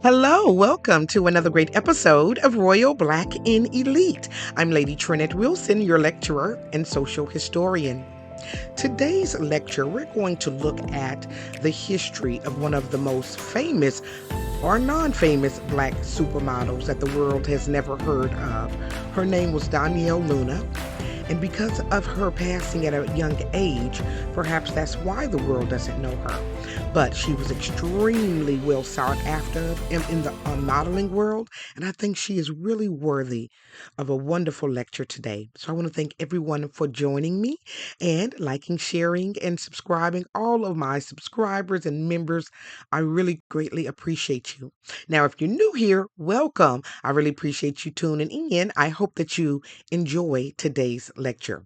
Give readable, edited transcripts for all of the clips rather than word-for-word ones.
Hello, welcome to another great episode of Royal Black in Elite. I'm Lady TrenettWilson, your lecturer and social historian. Today's lecture, we're going to look at the history of one of the most famous or non-famous black supermodels that the world has never heard of. Her name was Donyale Luna. And because of her passing at a young age, perhaps that's why the world doesn't know her. But she was extremely well sought after in the modeling world, and I think she is really worthy of a wonderful lecture today. So I want to thank everyone for joining me and liking, sharing, and subscribing. All of my subscribers and members, I really greatly appreciate you. Now, if you're new here, welcome. I really appreciate you tuning in. I hope that you enjoy today's lecture.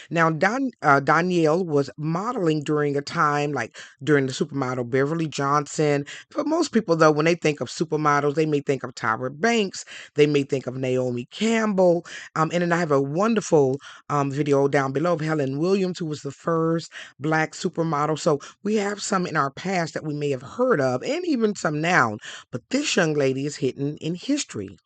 Now, Danielle was modeling during a time like during the supermodel Beverly Johnson. For most people, though, when they think of supermodels, they may think of Tyra Banks, they may think of Naomi Campbell. And then I have a wonderful video down below of Helen Williams, who was the first black supermodel. So we have some in our past that we may have heard of, and even some now. But this young lady is hidden in history.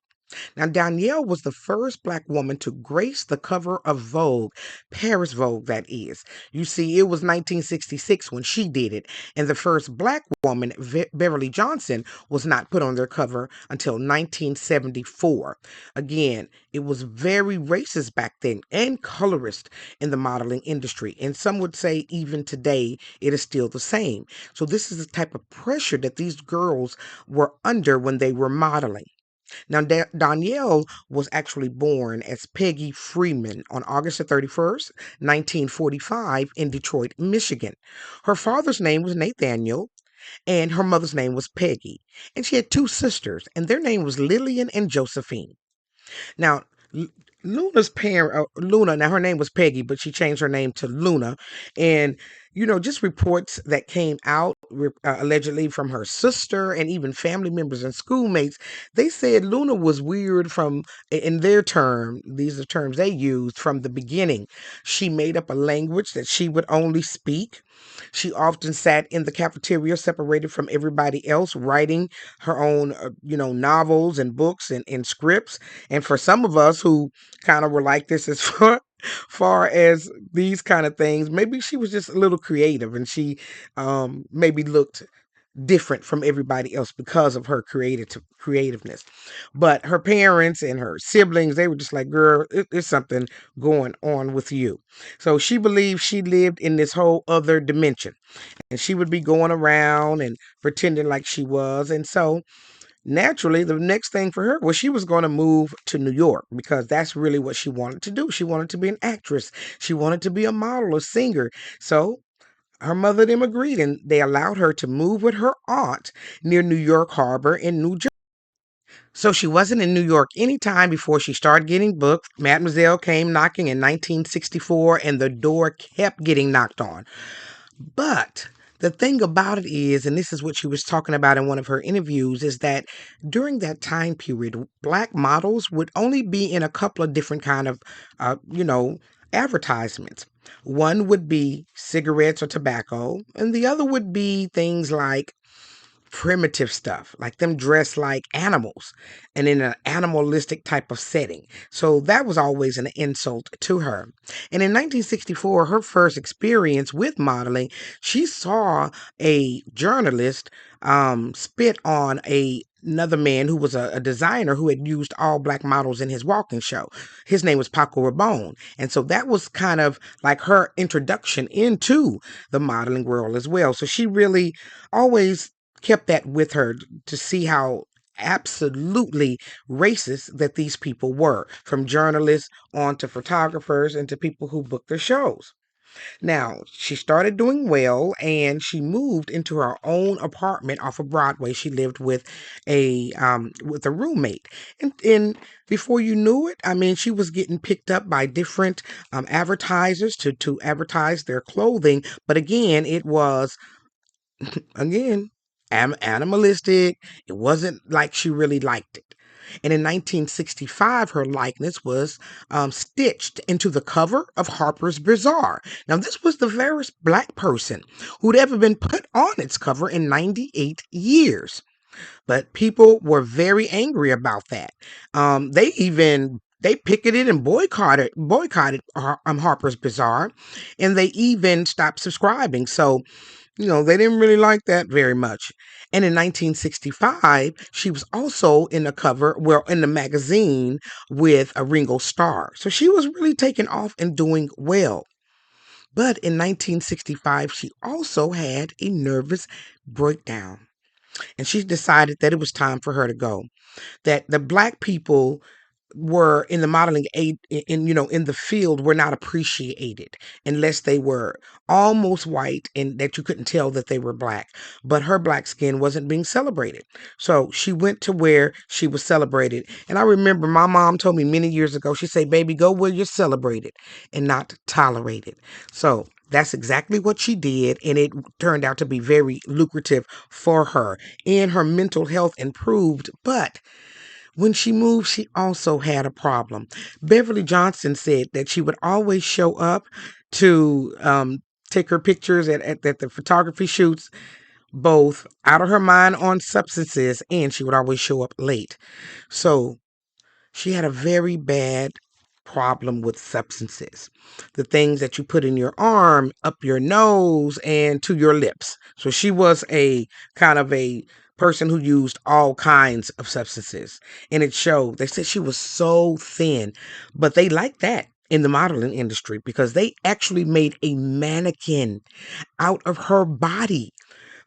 Now, Danielle was the first black woman to grace the cover of Vogue, Paris Vogue, that is. You see, it was 1966 when she did it, and the first black woman, Beverly Johnson, was not put on their cover until 1974. Again, it was very racist back then and colorist in the modeling industry, and some would say even today it is still the same. So, this is the type of pressure that these girls were under when they were modeling. Now, Danielle was actually born as Peggy Freeman on August the 31st, 1945, in Detroit, Michigan. Her father's name was Nathaniel, and her mother's name was Peggy. And she had two sisters, and their name was Lillian and Josephine. Now, Luna's parent, Luna, now her name was Peggy, but she changed her name to Luna. And, just reports that came out allegedly from her sister and even family members and schoolmates, they said Luna was weird in their term, these are terms they used from the beginning. She made up a language that she would only speak. She often sat in the cafeteria separated from everybody else, writing her own, novels and books and scripts. And for some of us who kind of were like this as far as these kind of things, maybe she was just a little creative and she maybe looked different from everybody else because of her creativeness. But her parents and her siblings, they were just like, girl, there's something going on with you. So she believed she lived in this whole other dimension, and she would be going around and pretending like she was. And so naturally, the next thing for her was she was going to move to New York because that's really what she wanted to do. She wanted to be an actress. She wanted to be a model, a singer. So her mother and them agreed, and they allowed her to move with her aunt near New York Harbor in New Jersey. So she wasn't in New York any time before she started getting booked. Mademoiselle came knocking in 1964, and the door kept getting knocked on. But the thing about it is, and this is what she was talking about in one of her interviews, is that during that time period, black models would only be in a couple of different kind of, advertisements. One would be cigarettes or tobacco, and the other would be things like primitive stuff, like them dressed like animals and in an animalistic type of setting. So that was always an insult to her. And in 1964, her first experience with modeling, she saw a journalist spit on another man who was a designer who had used all black models in his walking show. His name was Paco Rabanne. And so that was kind of like her introduction into the modeling world as well. So she really always kept that with her to see how absolutely racist that these people were, from journalists on to photographers and to people who booked their shows. Now, she started doing well and she moved into her own apartment off of Broadway. She lived with a roommate. And before you knew it, I mean, she was getting picked up by different advertisers to advertise their clothing. But again, it was again animalistic. It wasn't like she really liked it. And in 1965, her likeness was stitched into the cover of Harper's Bazaar. Now, this was the first black person who'd ever been put on its cover in 98 years. But people were very angry about that. They picketed and boycotted Harper's Bazaar, and they even stopped subscribing. So they didn't really like that very much. And in 1965, she was also in the cover, well, in the magazine with a Ringo Starr. So she was really taking off and doing well. But in 1965, she also had a nervous breakdown. And she decided that it was time for her to go. That the black people were in the modeling aid in the field were not appreciated unless they were almost white and that you couldn't tell that they were black, but her black skin wasn't being celebrated. So she went to where she was celebrated. And I remember my mom told me many years ago, she said, baby, go where you're celebrated and not tolerated. So that's exactly what she did, and it turned out to be very lucrative for her, and her mental health improved. But when she moved, she also had a problem. Beverly Johnson said that she would always show up to take her pictures at the photography shoots, both out of her mind on substances, and she would always show up late. So she had a very bad problem with substances. The things that you put in your arm, up your nose, and to your lips. So she was a kind of a person who used all kinds of substances. And it showed. They said she was so thin, but they liked that in the modeling industry because they actually made a mannequin out of her body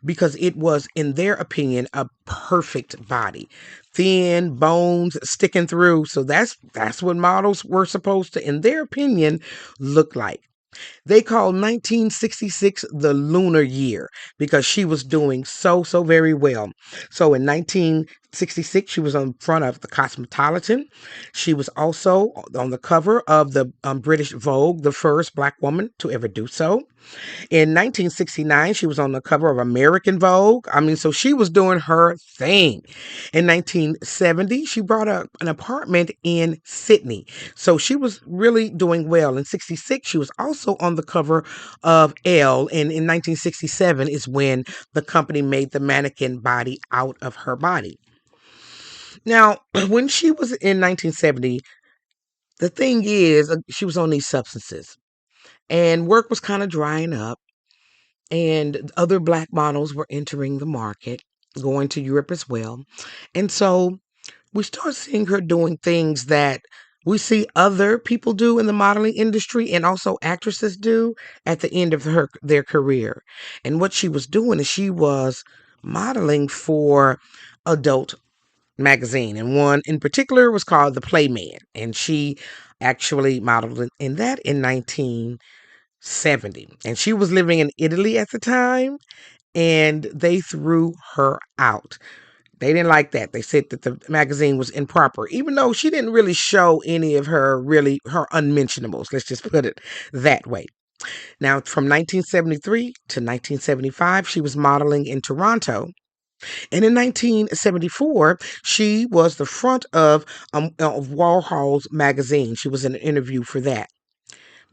because it was, in their opinion, a perfect body. Thin bones sticking through. So that's what models were supposed to, in their opinion, look like. They called 1966 the lunar year because she was doing so very well. So in 1966, she was on front of the Cosmopolitan. She was also on the cover of the British Vogue, the first black woman to ever do so. In 1969, she was on the cover of American Vogue. I mean, so she was doing her thing. In 1970, she bought an apartment in Sydney. So she was really doing well. In 66, she was also on the cover of Elle. And in 1967 is when the company made the mannequin body out of her body. Now, when she was in 1970, the thing is, she was on these substances and work was kind of drying up. And other black models were entering the market, going to Europe as well. And so we start seeing her doing things that we see other people do in the modeling industry and also actresses do at the end of their career. And what she was doing is she was modeling for adult magazine, and one in particular was called The Playman, and she actually modeled in that in 1970. And she was living in Italy at the time, and they threw her out. They didn't like that. They said that the magazine was improper, even though she didn't really show any of her unmentionables. Let's just put it that way. Now, from 1973 to 1975, she was modeling in Toronto. And in 1974, she was the front of Warhol's magazine. She was in an interview for that.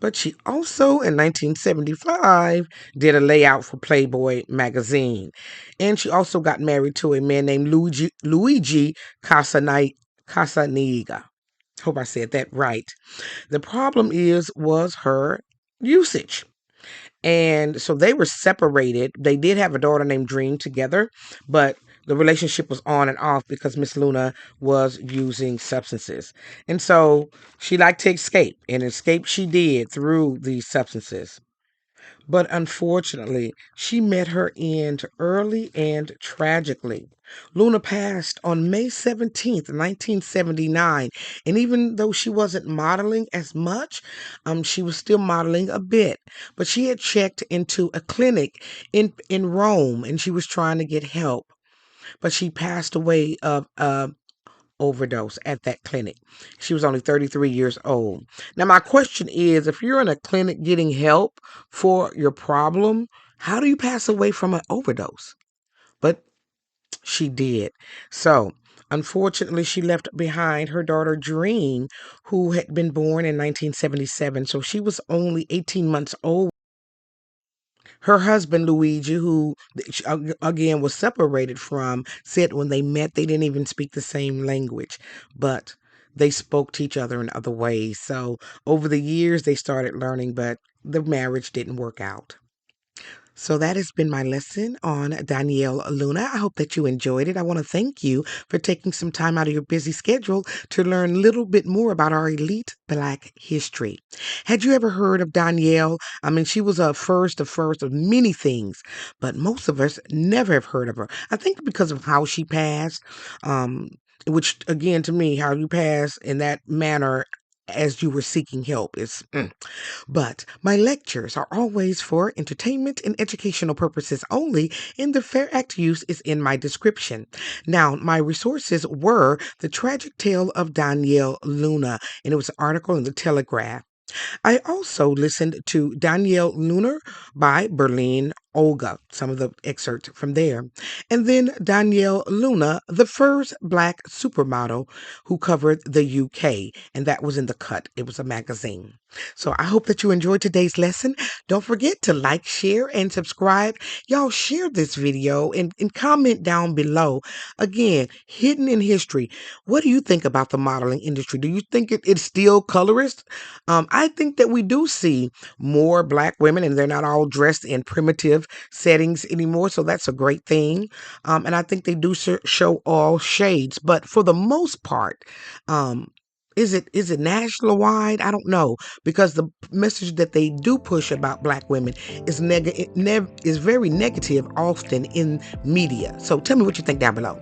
But she also, in 1975, did a layout for Playboy magazine. And she also got married to a man named Luigi Casaniga. Hope I said that right. The problem was her usage. And so they were separated. They did have a daughter named Dream together, but the relationship was on and off because Miss Luna was using substances. And so she liked to escape, and escape she did through these substances. But unfortunately, she met her end early and tragically. Luna passed on May 17th, 1979. And even though she wasn't modeling as much, she was still modeling a bit. But she had checked into a clinic in Rome, and she was trying to get help. But she passed away of overdose at that clinic. She was only 33 years old. Now, my question is, if you're in a clinic getting help for your problem, how do you pass away from an overdose? But she did. So, unfortunately, she left behind her daughter Dream, who had been born in 1977. So she was only 18 months old. Her husband, Luigi, who again was separated from, said when they met, they didn't even speak the same language, but they spoke to each other in other ways. So over the years, they started learning, but the marriage didn't work out. So that has been my lesson on Donyale Luna. I hope that you enjoyed it. I want to thank you for taking some time out of your busy schedule to learn a little bit more about our elite Black history. Had you ever heard of Donyale? I mean, she was the first of many things, but most of us never have heard of her. I think because of how she passed, which again, to me, how you pass in that manner as you were seeking help is but my lectures are always for entertainment and educational purposes only, and the fair act use is in my description. Now, my resources were The Tragic Tale of Donyale Luna, and it was an article in the Telegraph. I also listened to Donyale Luna by Berlin Olga, some of the excerpts from there. And then Donyale Luna, the first Black supermodel who covered the UK, and that was in The Cut. It was a magazine. So I hope that you enjoyed today's lesson. Don't forget to like, share, and subscribe. Y'all share this video and comment down below. Again, hidden in history. What do you think about the modeling industry? Do you think it's still colorist? I think that we do see more Black women, and they're not all dressed in primitive settings anymore. So that's a great thing. And I think they do show all shades. But for the most part, is it national wide? I don't know, because the message that they do push about Black women is is very negative often in media. So tell me what you think down below.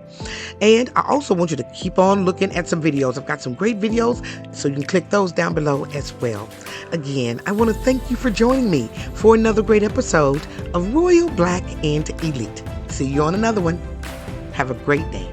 And I also want you to keep on looking at some videos. I've got some great videos, so you can click those down below as well. Again, I want to thank you for joining me for another great episode of Royal Black and Elite. See you on another one. Have a great day.